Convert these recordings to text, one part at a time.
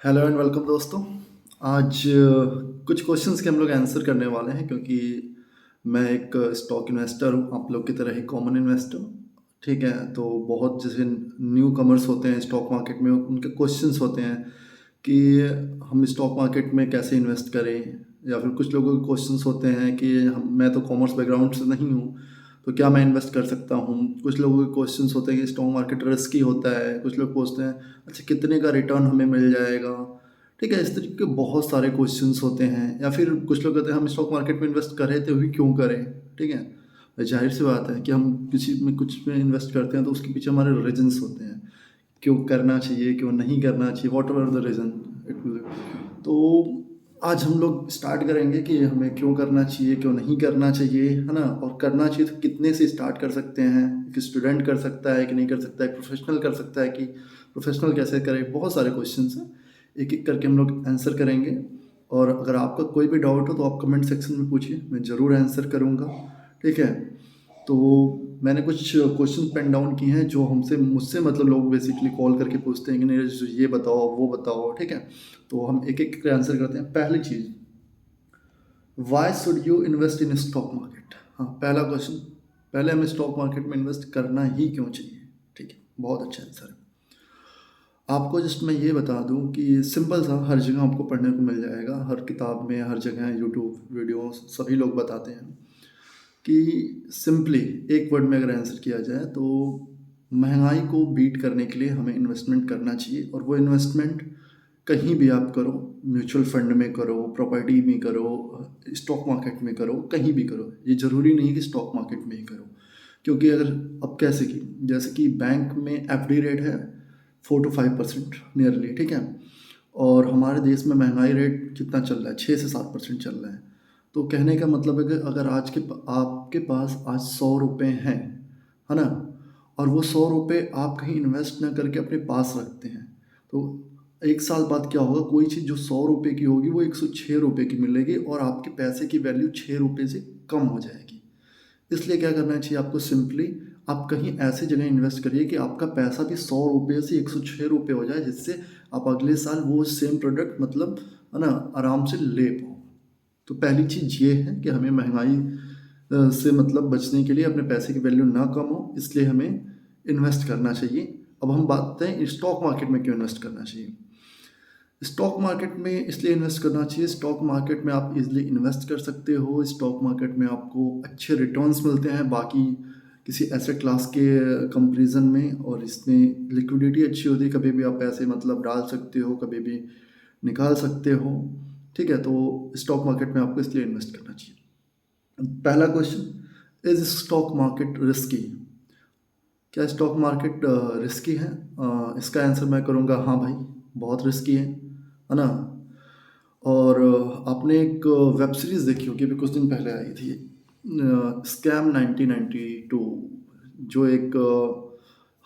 Hello and welcome दोस्तों। आज कुछ क्वेश्चंस के हम लोग आंसर करने वाले हैं क्योंकि मैं एक स्टॉक इन्वेस्टर हूँ, आप लोग की तरह ही कॉमन इन्वेस्टर। ठीक है, तो बहुत जैसे न्यू कमर्स होते हैं स्टॉक मार्केट में, उनके क्वेश्चंस होते हैं कि हम स्टॉक मार्केट में कैसे इन्वेस्ट करें, या फिर कुछ लोगों के क्वेश्चंस होते हैं कि मैं तो कॉमर्स बैकग्राउंड से नहीं हूँ तो क्या मैं इन्वेस्ट कर सकता हूँ। कुछ लोगों के क्वेश्चंस होते हैं कि स्टॉक मार्केट रिस्की होता है। कुछ लोग पूछते हैं अच्छा कितने का रिटर्न हमें मिल जाएगा। ठीक है, इस तरीके के बहुत सारे क्वेश्चंस होते हैं। या फिर कुछ लोग कहते हैं हम स्टॉक मार्केट में इन्वेस्ट करें तो भी क्यों करें। ठीक है, जाहिर सी बात है कि हम किसी में कुछ में इन्वेस्ट करते हैं तो उसके पीछे हमारे रीजंस होते हैं, क्यों करना चाहिए क्यों नहीं करना चाहिए, what ever the reason it will. तो आज हम लोग स्टार्ट करेंगे कि हमें क्यों करना चाहिए क्यों नहीं करना चाहिए, है ना। और करना चाहिए तो कितने से स्टार्ट कर सकते हैं, एक स्टूडेंट कर सकता है कि नहीं कर सकता है, एक प्रोफेशनल कर सकता है कि प्रोफेशनल कैसे करे। बहुत सारे क्वेश्चंस हैं, एक एक करके हम लोग आंसर करेंगे। और अगर आपका कोई भी डाउट हो तो आप कमेंट सेक्शन में पूछिए, मैं ज़रूर आंसर करूँगा। ठीक है, तो मैंने कुछ क्वेश्चन पेन डाउन किए हैं जो हमसे मुझसे मतलब लोग बेसिकली कॉल करके पूछते हैं कि नहीं ये बताओ वो बताओ। ठीक है, तो हम एक एक करके आंसर करते हैं। पहली चीज़, why should you invest in stock market. हाँ, पहला क्वेश्चन, पहले हमें स्टॉक मार्केट में इन्वेस्ट करना ही क्यों चाहिए। ठीक है, बहुत अच्छा आंसर है। आपको जस्ट मैं ये बता दूं कि सिंपल सा, हर जगह आपको पढ़ने को मिल जाएगा, हर किताब में, हर जगह यूट्यूब वीडियो सभी लोग बताते हैं कि सिंपली एक वर्ड में अगर आंसर किया जाए तो महंगाई को बीट करने के लिए हमें इन्वेस्टमेंट करना चाहिए। और वो इन्वेस्टमेंट कहीं भी आप करो, म्यूचुअल फंड में करो, प्रॉपर्टी में करो, स्टॉक मार्केट में करो, कहीं भी करो। ये ज़रूरी नहीं कि स्टॉक मार्केट में ही करो, क्योंकि अगर अब कैसे कि जैसे कि बैंक में एफडी रेट है 4 to 5% नियरली। ठीक है, और हमारे देश में महंगाई रेट कितना चल रहा है, 6 से 7% चल रहा है। तो कहने का मतलब है कि अगर आपके पास आज 100 रुपये हैं, है ना, और वो 100 रुपये आप कहीं इन्वेस्ट ना करके अपने पास रखते हैं, तो एक साल बाद क्या होगा, कोई चीज़ जो 100 रुपये की होगी वो 106 रुपये की मिलेगी और आपके पैसे की वैल्यू 6 रुपये से कम हो जाएगी। इसलिए क्या करना चाहिए आपको, सिंपली आप कहीं ऐसी जगह इन्वेस्ट करिए कि आपका पैसा भी 100 रुपये से 106 रुपये हो जाए, जिससे आप अगले साल वो सेम प्रोडक्ट मतलब, है ना, आराम से ले पाओ। तो पहली चीज़ ये है कि हमें महंगाई से मतलब बचने के लिए अपने पैसे की वैल्यू ना कम हो, इसलिए हमें इन्वेस्ट करना चाहिए। अब हम बात करें स्टॉक मार्केट में क्यों इन्वेस्ट करना चाहिए। स्टॉक मार्केट में इसलिए इन्वेस्ट करना चाहिए, स्टॉक मार्केट में आप इजीली इन्वेस्ट कर सकते हो। स्टॉक मार्केट में आपको अच्छे रिटर्न्स मिलते हैं बाकी किसी एसेट क्लास के कंपैरिजन में, और इसमें लिक्विडिटी अच्छी होती है, कभी भी आप पैसे मतलब डाल सकते हो, कभी भी निकाल सकते हो। ठीक है, तो स्टॉक मार्केट में आपको इसलिए इन्वेस्ट करना चाहिए। पहला question, is stock market risky. क्या स्टॉक मार्केट रिस्की है? इसका आंसर मैं करूँगा हाँ भाई, बहुत रिस्की है ना। और आपने एक वेब सीरीज़ देखी होगी, अभी कुछ दिन पहले आई थी, स्कैम 1992, जो एक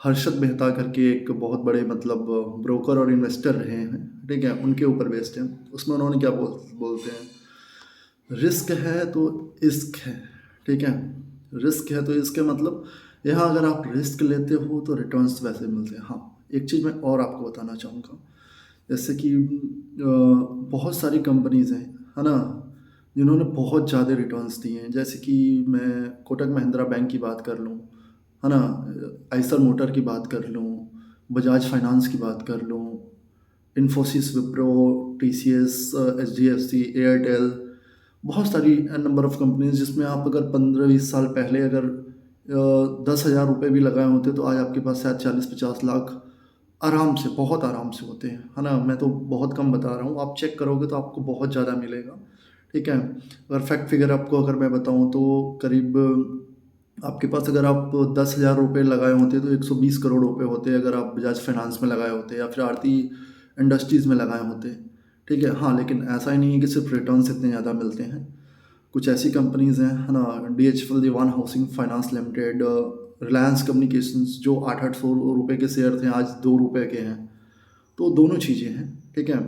हर्षद मेहता करके एक बहुत बड़े मतलब ब्रोकर और इन्वेस्टर रहे हैं। ठीक है, उनके ऊपर बेस्ड है। उसमें उन्होंने क्या बोलते हैं, रिस्क है तो इश्क है। ठीक है, रिस्क है तो इश्क है, मतलब यहाँ अगर आप रिस्क लेते हो तो रिटर्न्स वैसे मिलते हैं। हाँ, एक चीज़ मैं और आपको बताना चाहूँगा, जैसे कि बहुत सारी कंपनीज़ हैं, है ना, जिन्होंने बहुत ज़्यादा रिटर्न्स दिए हैं। जैसे कि मैं कोटक महिंद्रा बैंक की बात कर लूँ, है ना, आइसर मोटर की बात कर लूँ, बजाज फाइनेंस की बात कर लूँ, Infosys, Wipro, TCS, HDFC, Airtel, बहुत सारी नंबर ऑफ़ कंपनीज़, जिसमें आप अगर 15-20 साल पहले अगर 10,000 रुपये भी लगाए होते तो आज आपके पास शायद 40-50 लाख आराम से, बहुत आराम से होते हैं, है ना। मैं तो बहुत कम बता रहा हूँ, आप चेक करोगे तो आपको बहुत ज़्यादा मिलेगा। ठीक है, अगर फैक्ट फिगर आपको अगर मैं बताऊँ तो करीब आपके पास अगर आप 10,000 रुपये लगाए होते तो 120 करोड़ रुपए होते अगर आप बजाज फाइनेंस में लगाए होते या फिर आरती इंडस्ट्रीज़ में लगाए होते। ठीक है, हाँ, लेकिन ऐसा ही नहीं है कि सिर्फ रिटर्न्स इतने ज़्यादा मिलते हैं। कुछ ऐसी कंपनीज़ हैं, है ना, DHFL, Dewan Housing Finance Limited, Reliance Communications, जो 800-800 रुपये के शेयर थे आज 2 रुपये के हैं। तो दोनों चीज़ें हैं। ठीक है,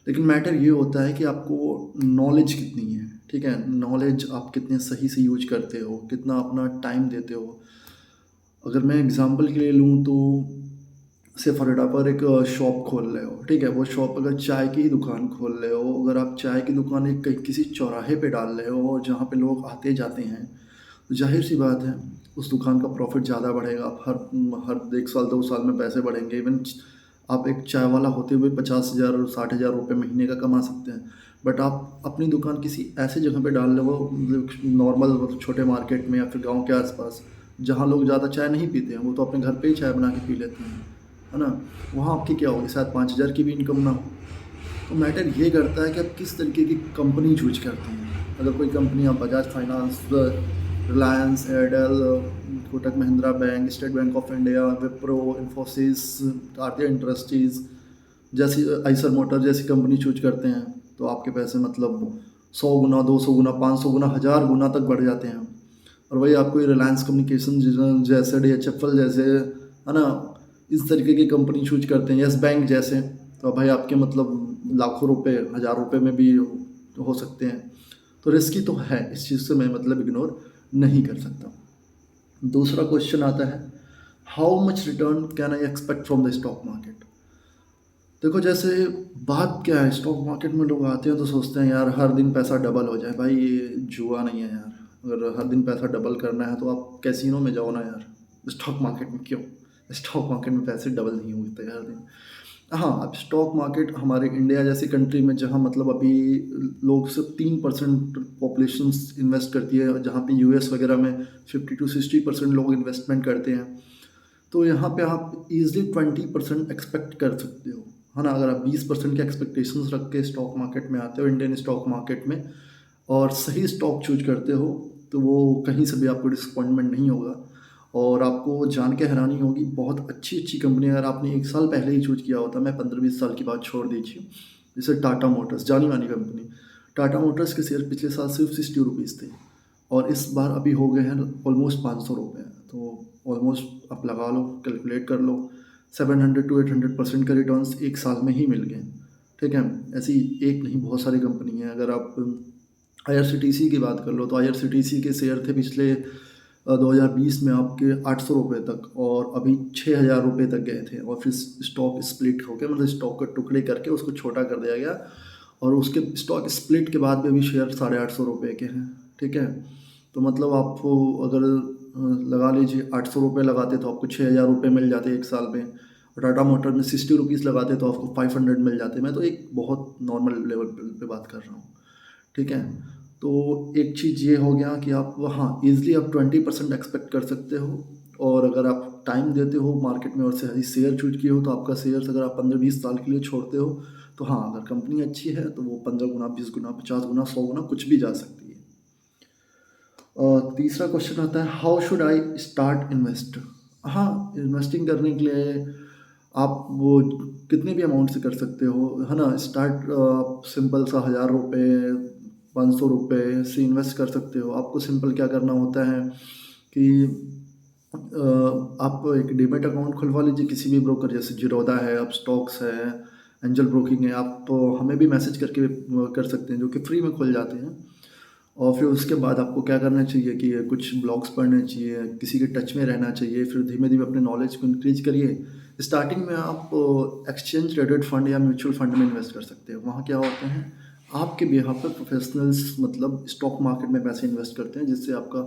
लेकिन मैटर ये होता है कि आपको नॉलेज कितनी है। ठीक है, नॉलेज आप कितने सही से यूज करते हो, कितना अपना टाइम देते हो। अगर मैं एग्जांपल के लिए लूँ तो से फॉर एक शॉप खोल रहे हो, ठीक है? वो शॉप अगर चाय की ही दुकान खोल रहे हो, अगर आप चाय की दुकान एक कहीं किसी चौराहे पे डाल रहे हो और जहाँ पे लोग आते जाते हैं, तो ज़ाहिर-सी बात है उस दुकान का प्रॉफ़िट ज़्यादा बढ़ेगा। आप हर 1 साल 2 साल में पैसे बढ़ेंगे। इवन आप एक चाय वाला होते हुए 50,000 और 60,000 रुपए महीने का कमा सकते हैं। बट आप अपनी दुकान किसी ऐसे जगह पे डाल रहे हो, मतलब नॉर्मल, मतलब छोटे मार्केट में या फिर गाँव के आस-पास, जहाँ लोग ज़्यादा चाय नहीं पीते हैं, वो तो अपने घर पे ही चाय बना के पी लेते हैं, है ना? वहाँ आपकी क्या होगी, शायद 5,000 की भी इनकम ना हो। तो मैटर ये करता है कि आप किस तरीके की कंपनी चूज़ करते हैं। अगर कोई कंपनी आप Bajaj finance, Reliance, Airtel, Kotak Mahindra bank, state bank of India, Wipro, Infosys, Tata industries जैसी, आइसर मोटर जैसी कंपनी चूज़ करते हैं, तो आपके पैसे मतलब 100 गुना, 200 गुना, 500 गुना, 1000 गुना तक बढ़ जाते हैं। और वही आप कोई रिलायंस कम्युनिकेशन जैसे, DHFL जैसे, है ना, इस तरीके की कंपनी चूज़ करते हैं, यस बैंक जैसे, तो भाई आपके मतलब लाखों रुपए, हज़ार रुपए में भी हो सकते हैं। तो रिस्की तो है, इस चीज़ से मैं मतलब इग्नोर नहीं कर सकता। दूसरा क्वेश्चन आता है, how much return can I expect from the stock market? देखो, जैसे बात क्या है, स्टॉक मार्केट में लोग आते हैं तो सोचते हैं यार हर दिन पैसा डबल हो जाए। भाई ये जुआ नहीं है यार। अगर हर दिन पैसा डबल करना है तो आप कैसीनो में जाओ ना यार, स्टॉक मार्केट में क्यों? स्टॉक मार्केट में पैसे डबल नहीं होते हर दिन। हाँ, अब स्टॉक मार्केट हमारे इंडिया जैसी कंट्री में, जहाँ मतलब अभी लोग सिर्फ 3% पॉपुलेशन इन्वेस्ट करती है, जहाँ पे यूएस वगैरह में 50 to 60% लोग इन्वेस्टमेंट करते हैं, तो यहाँ पे आप इजीली 20% एक्सपेक्ट कर सकते हो, है ना? अगर आप 20% के एक्सपेक्टेशंस रख के स्टॉक मार्केट में आते हो, इंडियन स्टॉक मार्केट में, और सही स्टॉक चूज करते हो, तो वो कहीं से भी आपको डिसअपॉइंटमेंट नहीं होगा। और आपको जान के हैरानी होगी, बहुत अच्छी अच्छी कंपनी अगर आपने 1 साल पहले ही चूज किया होता, मैं 15-20 साल की बात छोड़ दीजिए, जैसे टाटा मोटर्स, जानी मानी कंपनी, टाटा मोटर्स के शेयर पिछले साल सिर्फ 60 रुपीज़ थे, और इस बार अभी हो गए हैं ऑलमोस्ट 500 रुपये। तो ऑलमोस्ट आप लगा लो, कैलकुलेट कर लो, 700 to 800% का रिटर्न्स 1 साल में ही मिल गए। ठीक है, ऐसी एक नहीं बहुत सारी कंपनी है। अगर आप IRCTC की बात कर लो, तो IRCTC के शेयर थे पिछले 2020 में आपके 800 रुपये तक, और अभी 6,000 रुपये तक गए थे, और फिर स्टॉक स्प्लिट होकर, मतलब स्टॉक के टुकड़े करके उसको छोटा कर दिया गया, और उसके स्टॉक स्प्लिट के बाद भी अभी शेयर 850 रुपये के हैं। ठीक है, तो मतलब आपको अगर लगा लीजिए 800 रुपये लगाते तो आपको 6,000 रुपये मिल जाते 1 साल में, और टाटा मोटर में 60 रुपीज़ लगाते तो आपको 500 मिल जाते। मैं तो एक बहुत नॉर्मल लेवल पे बात कर रहा हूँ। ठीक है, तो एक चीज़ ये हो गया कि आप, हाँ, ईज़िली आप 20% एक्सपेक्ट कर सकते हो, और अगर आप टाइम देते हो मार्केट में और सही शेयर चूज़ किए हो, तो आपका शेयर्स अगर आप 15-20 साल के लिए छोड़ते हो, तो हाँ, अगर कंपनी अच्छी है तो वो 15 गुना, 20 गुना, 50 गुना, 100 गुना कुछ भी जा सकती है। और तीसरा क्वेश्चन आता है, how should I start invest? हाँ, इन्वेस्टिंग करने के लिए आप वो कितने भी अमाउंट से कर सकते हो, है ना? स्टार्ट सिंपल सा 1,000 रुपये, 500 रुपये से इन्वेस्ट कर सकते हो। आपको सिंपल क्या करना होता है कि आप एक डीमैट अकाउंट खुलवा लीजिए किसी भी ब्रोकर, जैसे जीरोधा है, अब स्टॉक्स है, एंजल ब्रोकिंग है। आप तो हमें भी मैसेज करके कर सकते हैं, जो कि फ्री में खुल जाते हैं। और फिर उसके बाद आपको क्या करना चाहिए कि कुछ ब्लॉग्स पढ़ने चाहिए, किसी के टच में रहना चाहिए, फिर धीमे-धीमे अपने नॉलेज को इंक्रीज़ करिए। स्टार्टिंग में आप एक्सचेंज ट्रेडेड फंड या म्यूचुअल फंड में इन्वेस्ट कर सकते हो। वहाँ क्या होते हैं, आपके बिहाफ़ पे प्रोफेशनल्स मतलब स्टॉक मार्केट में पैसे इन्वेस्ट करते हैं, जिससे आपका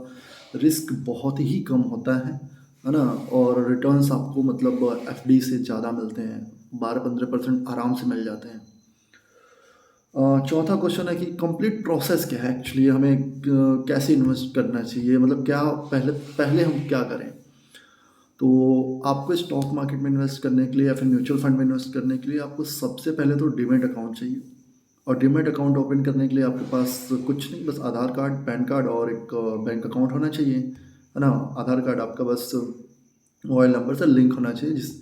रिस्क बहुत ही कम होता है ना? और रिटर्न्स आपको मतलब एफडी से ज़्यादा मिलते हैं, 12-15% आराम से मिल जाते हैं। चौथा क्वेश्चन है कि कंप्लीट प्रोसेस क्या है एक्चुअली, हमें कैसे इन्वेस्ट करना चाहिए, मतलब क्या पहले पहले हम क्या करें? तो आपको स्टॉक मार्केट में इन्वेस्ट करने के लिए या फिर म्यूचुअल फंड में इन्वेस्ट करने के लिए आपको सबसे पहले तो डीमैट अकाउंट चाहिए, और डीमैट अकाउंट ओपन करने के लिए आपके पास कुछ नहीं, बस आधार कार्ड, पैन कार्ड और एक बैंक अकाउंट होना चाहिए, है ना? आधार कार्ड आपका बस मोबाइल नंबर से लिंक होना चाहिए, जिस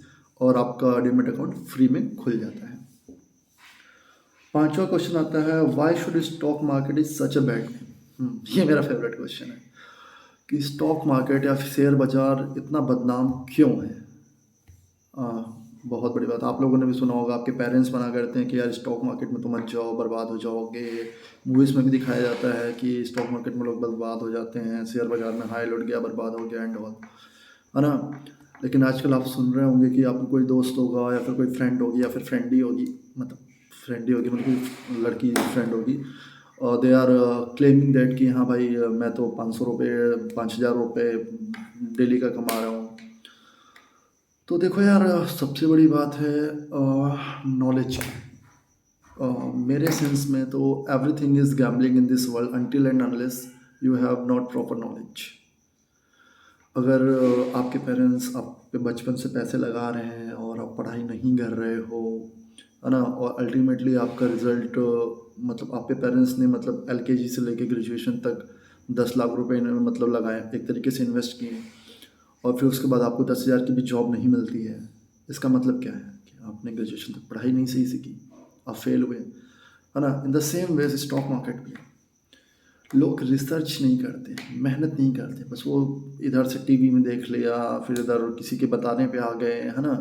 और आपका डीमैट अकाउंट फ्री में खुल जाता है। पांचवा क्वेश्चन आता है, why should stock market is such a bad name? ये मेरा फेवरेट क्वेश्चन है कि स्टॉक मार्केट या शेयर बाजार इतना बदनाम क्यों है। आ, बहुत बड़ी बात, आप लोगों ने भी सुना होगा, आपके पेरेंट्स मना करते हैं कि यार स्टॉक मार्केट में तो मत जाओ, बर्बाद हो जाओगे। मूवीज़ में भी दिखाया जाता है कि स्टॉक मार्केट में लोग बर्बाद हो जाते हैं, शेयर बाजार में हाई लुट गया, बर्बाद हो गया एंड ऑल, है ना? लेकिन आजकल आप सुन रहे होंगे कि आपका कोई दोस्त होगा या फिर कोई फ्रेंड होगी या फिर फ्रेंड ही होगी, मतलब फ्रेंड ही होगी, मतलब कोई लड़की फ्रेंड होगी, और दे आर क्लेमिंग दैट कि हाँ भाई मैं तो 500 रुपये 5,000 रुपये डेली का कमा रहा हूँ। तो देखो यार, सबसे बड़ी बात है नॉलेज की। मेरे सेंस में तो everything is gambling in this world until and unless you have not proper knowledge. अगर आपके पेरेंट्स आप पे बचपन से पैसे लगा रहे हैं और आप पढ़ाई नहीं कर रहे हो, है ना, और अल्टीमेटली आपका रिजल्ट, मतलब आपके पेरेंट्स ने मतलब एलकेजी से लेके ग्रेजुएशन तक 10 लाख रुपए इन्होंने मतलब लगाए, एक तरीके से इन्वेस्ट किए, और फिर उसके बाद आपको 10,000 की भी जॉब नहीं मिलती है। इसका मतलब क्या है कि आपने ग्रेजुएशन तक पढ़ाई नहीं सही से की, आप फेल हुए, है ना। In the same way stock market भी लोग रिसर्च नहीं करते, मेहनत नहीं करते, बस वो इधर से टीवी में देख लिया, फिर इधर किसी के बताने पे आ गए, है ना,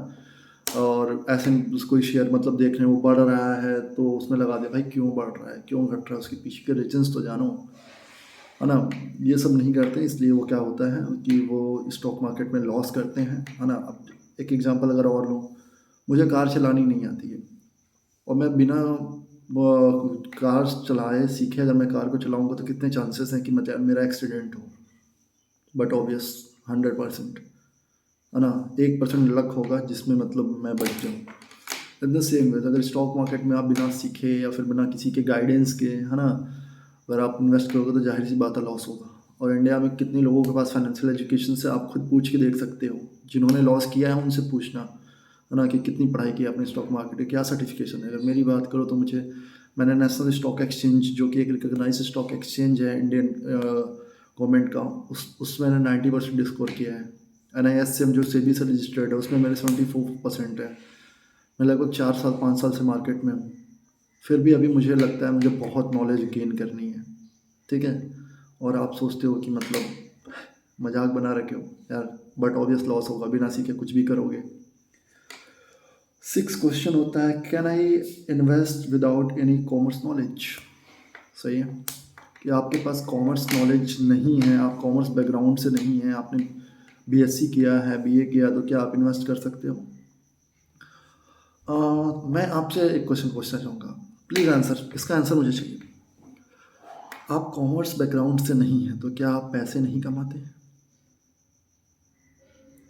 और ऐसे कोई शेयर मतलब देख रहे हैं वो बढ़ रहा है तो उसमें लगा दे, भाई क्यों बढ़ रहा है, क्यों घट रहा है, उसके पीछे के रीजन्स तो जानो, है ना। ये सब नहीं करते, इसलिए वो क्या होता है कि वो स्टॉक मार्केट में लॉस करते हैं, है ना। अब एक एग्जांपल अगर और लूँ, मुझे कार चलानी नहीं आती है, और मैं बिना कार चलाए सीखे अगर मैं कार को चलाऊंगा तो कितने चांसेस हैं कि मतलब मेरा एक्सीडेंट हो। बट ऑब्वियस 100%, है ना, 1% लक होगा जिसमें मतलब मैं बच जाऊँ। इन द सेम वे अगर स्टॉक मार्केट में आप बिना सीखे या फिर बिना किसी के गाइडेंस के, है ना, अगर आप इन्वेस्ट करोगे तो जाहिर सी बात है लॉस होगा। और इंडिया में कितने लोगों के पास फाइनेंशियल एजुकेशन से आप खुद पूछ के देख सकते हो, जिन्होंने लॉस किया है उनसे पूछना, है ना, कि कितनी पढ़ाई की आपने स्टॉक मार्केट की, क्या सर्टिफिकेशन है। अगर मेरी बात करो तो मैंने नेशनल स्टॉक एक्सचेंज, जो कि एक रिकग्नाइज स्टॉक एक्सचेंज है इंडियन गवर्नमेंट का, उसमें मैंने 90% स्कोर किया है। NISM जो सेबी से रजिस्टर्ड है उसमें मेरे 74% है। मैं लगभग 4 साल 5 साल से मार्केट में हूँ, फिर भी अभी मुझे लगता है मुझे बहुत नॉलेज गेन करनी है, ठीक है। और आप सोचते हो कि मतलब मजाक बना रखे हो यार, बट ऑब्वियस लॉस होगा, बिना सीखे कुछ भी करोगे। 6 क्वेश्चन होता है, can I invest without any commerce knowledge. सही है कि आपके पास कॉमर्स नॉलेज नहीं है, आप कॉमर्स बैकग्राउंड से नहीं है, आपने BSc किया है, BA किया, तो क्या आप इन्वेस्ट कर सकते हो। मैं आपसे एक क्वेश्चन पूछना चाहूँगा, प्लीज़ आंसर, इसका आंसर मुझे चाहिए। आप कॉमर्स बैकग्राउंड से नहीं हैं तो क्या आप पैसे नहीं कमाते।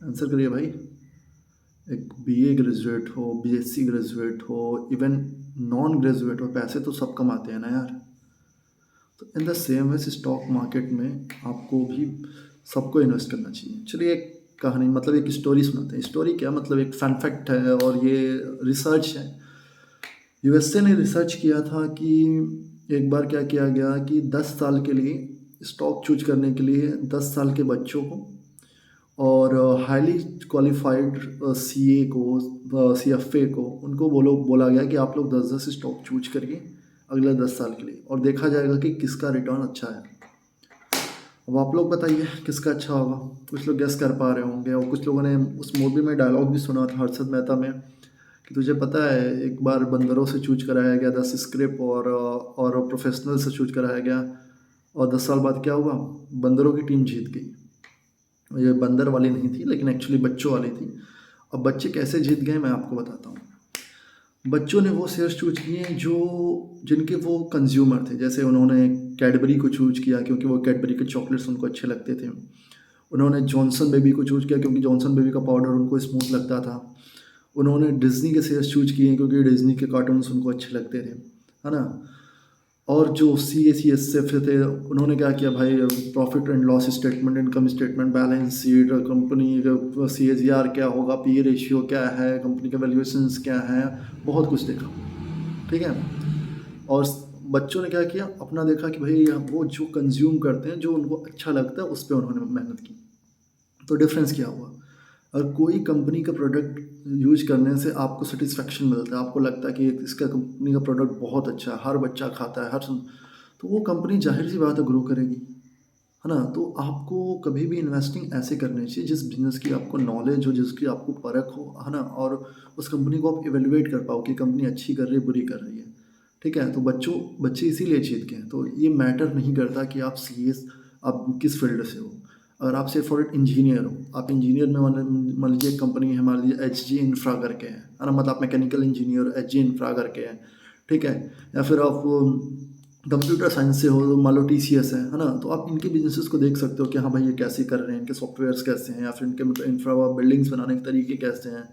आंसर करिए भाई। एक BA ग्रेजुएट हो, BSc ग्रेजुएट हो, इवन नॉन ग्रेजुएट हो, पैसे तो सब कमाते हैं ना यार। तो in the same way stock market में आपको भी सबको इन्वेस्ट करना चाहिए। चलिए एक कहानी, मतलब एक स्टोरी सुनाते हैं। स्टोरी क्या, मतलब एक फन फैक्ट है और ये रिसर्च है। USA ने रिसर्च किया था कि एक बार क्या किया गया कि 10 साल के लिए स्टॉक चूज करने के लिए 10 साल के बच्चों को और हाईली क्वालिफाइड CA को, CFA को, उनको बोला गया कि आप लोग 10-10 स्टॉक चूज करिए अगले 10 साल के लिए, और देखा जाएगा कि किसका रिटर्न अच्छा है। अब आप लोग बताइए किसका अच्छा होगा। कुछ लोग गेस कर पा रहे होंगे, और कुछ लोगों ने उस मूवी में डायलॉग भी सुना था हर्षद मेहता में, कि तुझे पता है एक बार बंदरों से चूज कराया गया 10 स्क्रिप्ट और प्रोफेशनल से चूज कराया गया, और 10 साल बाद क्या हुआ, बंदरों की टीम जीत गई। ये बंदर वाली नहीं थी लेकिन एक्चुअली बच्चों वाली थी। अब बच्चे कैसे जीत गए मैं आपको बताता हूँ। बच्चों ने वो शेयर्स चूज किए जो जिनके वो कंज्यूमर थे। जैसे उन्होंने कैडबरी को चूज किया क्योंकि वो कैडबरी के चॉकलेट्स उनको अच्छे लगते थे। उन्होंने जॉनसन बेबी को चूज किया क्योंकि जॉनसन बेबी का पाउडर उनको स्मूथ लगता था। उन्होंने डिज्नी के शेयर्स चूज किए क्योंकि डिज्नी के कार्टून्स उनको अच्छे लगते थे, है ना। और जो CACSF थे उन्होंने क्या किया भाई, profit and loss statement, income statement, balance sheet, company का CAGR क्या होगा, PE रेशियो क्या है, कंपनी का वैल्यूएशंस क्या है, बहुत कुछ देखा, ठीक है। और बच्चों ने क्या किया, अपना देखा कि भाई वो जो कंज्यूम करते हैं, जो उनको अच्छा लगता है, उस पर उन्होंने मेहनत की। तो डिफरेंस क्या हुआ, अगर कोई कंपनी का प्रोडक्ट यूज करने से आपको सेटिस्फेक्शन मिलता है, आपको लगता है कि इसका कंपनी का प्रोडक्ट बहुत अच्छा है, हर बच्चा खाता है, तो वो कंपनी जाहिर सी बात है ग्रो करेगी, है ना। तो आपको कभी भी इन्वेस्टिंग ऐसे करनी चाहिए जिस बिजनेस की आपको नॉलेज हो, जिसकी आपको परख हो, है ना, और उस कंपनी को आप इवेलुएट कर पाओ कि कंपनी अच्छी कर रही है, बुरी कर रही है, ठीक है। तो बच्चे इसीलिए जीत गए हैं। तो ये मैटर नहीं करता कि आप CS, आप किस फील्ड से हो। अगर आप से फॉर इट इंजीनियर हो, आप इंजीनियर में मान लीजिए एक कंपनी है, मान लीजिए एच जी इंफ्रा करके है ना, मतलब आप mechanical engineer H G infra करके है, ठीक है। या फिर आप कंप्यूटर साइंस से हो, मान लो टी सी एस है ना, तो आप इनके बिजनेसेस को देख सकते हो कि हाँ भाई ये कैसे कर रहे हैं, इनके सॉफ्टवेयर्स कैसे हैं, या फिर इनके मतलब इंफ्रा बिल्डिंग्स बनाने के तरीके कैसे हैं,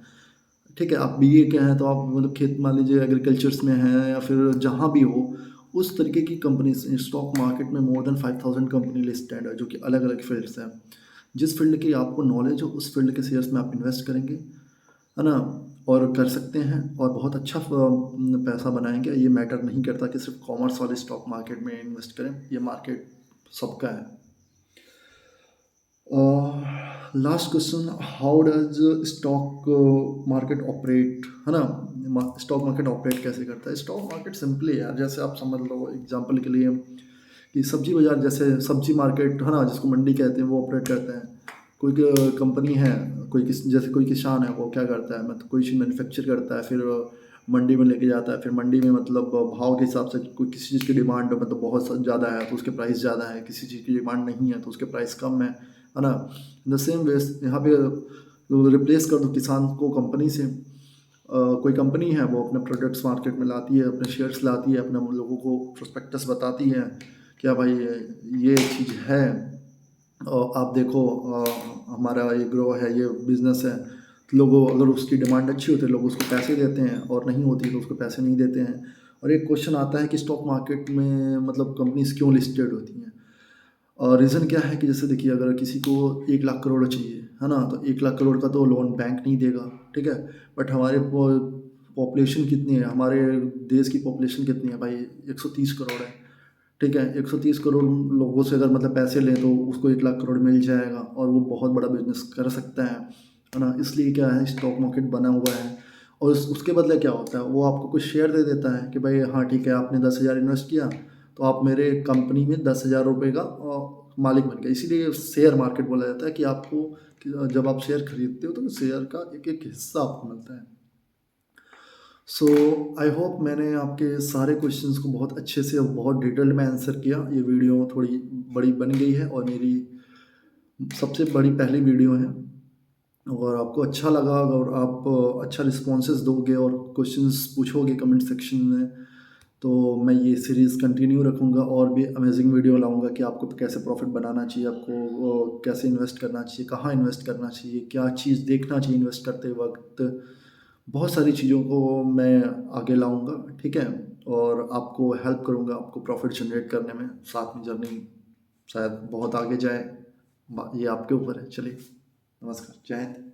ठीक है। आप बीए के हैं तो आप मतलब खेत मान लीजिए एग्रीकल्चर्स में हैं, या फिर जहाँ भी हो उस तरीके की कंपनी स्टॉक मार्केट में मोर देन 5000 कंपनी लिस्टेड है, जो कि अलग अलग फील्ड्स हैं। जिस फील्ड की आपको नॉलेज हो उस फील्ड के शेयर्स में आप इन्वेस्ट करेंगे, है ना, और कर सकते हैं और बहुत अच्छा पैसा बनाएंगे। ये मैटर नहीं करता कि सिर्फ कॉमर्स वाले स्टॉक मार्केट में इन्वेस्ट करें, ये मार्केट सबका है। Last question, how does stock market operate, है ना, स्टॉक मार्केट ऑपरेट कैसे करता है। स्टॉक मार्केट सिंपली है यार, जैसे आप समझ लो एग्जांपल के लिए कि सब्जी बाजार, जैसे सब्जी मार्केट है ना, जिसको मंडी कहते हैं, वो ऑपरेट करते हैं। कोई कंपनी है, जैसे कोई किसान है, वो क्या करता है, मतलब कोई चीज़ मैन्युफैक्चर करता है, फिर मंडी में लेके जाता है, फिर मंडी में मतलब भाव के हिसाब से कोई किसी चीज़ की डिमांड मतलब बहुत ज़्यादा है तो उसके प्राइस ज़्यादा है, किसी चीज़ की डिमांड नहीं है तो उसके प्राइस कम है ना। द सेम वे यहाँ पे रिप्लेस कर दो किसान को कंपनी से। कोई कंपनी है वो अपने प्रोडक्ट्स मार्केट में लाती है, अपने शेयर्स लाती है, अपने लोगों को प्रोस्पेक्टस बताती है क्या भाई ये चीज़ है, और आप देखो हमारा ये ग्रो है, ये बिज़नेस है। तो लोगों अगर उसकी डिमांड अच्छी होती है लोग उसको पैसे देते हैं, और नहीं होती तो उसको पैसे नहीं देते हैं। और एक क्वेश्चन आता है कि स्टॉक मार्केट में मतलब कंपनीज क्यों लिस्टेड होती हैं। और रीज़न क्या है कि जैसे देखिए, अगर किसी को 1 लाख करोड़ चाहिए, है ना, तो 1 लाख करोड़ का तो लोन बैंक नहीं देगा, ठीक है। बट हमारे पॉपुलेशन कितनी है, हमारे देश की पॉपुलेशन कितनी है भाई, 130 करोड़ है, ठीक है। 130 करोड़ लोगों से अगर मतलब पैसे लें तो उसको 1 लाख करोड़ मिल जाएगा, और वो बहुत बड़ा बिजनेस कर सकता है ना। इसलिए क्या है, स्टॉक मार्केट बना हुआ है। और उसके बदले क्या होता है, वो आपको कुछ शेयर दे देता है कि भाई हाँ ठीक है, आपने 10,000 इन्वेस्ट किया तो आप मेरे कंपनी में 10,000 रुपये का मालिक बन गए। इसीलिए शेयर मार्केट बोला जाता है कि आपको जब आप शेयर खरीदते हो तो शेयर का एक एक हिस्सा आपको मिलता है। सो आई होप मैंने आपके सारे क्वेश्चंस को बहुत अच्छे से और बहुत डिटेल में आंसर किया। ये वीडियो थोड़ी बड़ी बन गई है और मेरी सबसे बड़ी पहली वीडियो है। और आपको अच्छा लगा, और आप अच्छा रिस्पॉन्सेस दोगे और क्वेश्चंस पूछोगे कमेंट सेक्शन में, तो मैं ये सीरीज़ कंटिन्यू रखूँगा और भी अमेजिंग वीडियो लाऊंगा कि आपको कैसे प्रॉफिट बनाना चाहिए, आपको कैसे इन्वेस्ट करना चाहिए, कहाँ इन्वेस्ट करना चाहिए, क्या चीज़ देखना चाहिए इन्वेस्ट करते वक्त। बहुत सारी चीज़ों को मैं आगे लाऊंगा, ठीक है। और आपको हेल्प करूंगा, आपको प्रॉफिट जनरेट करने में। साथ में जर्नी शायद बहुत आगे जाए, ये आपके ऊपर है। चलिए, नमस्कार, जय हिंद।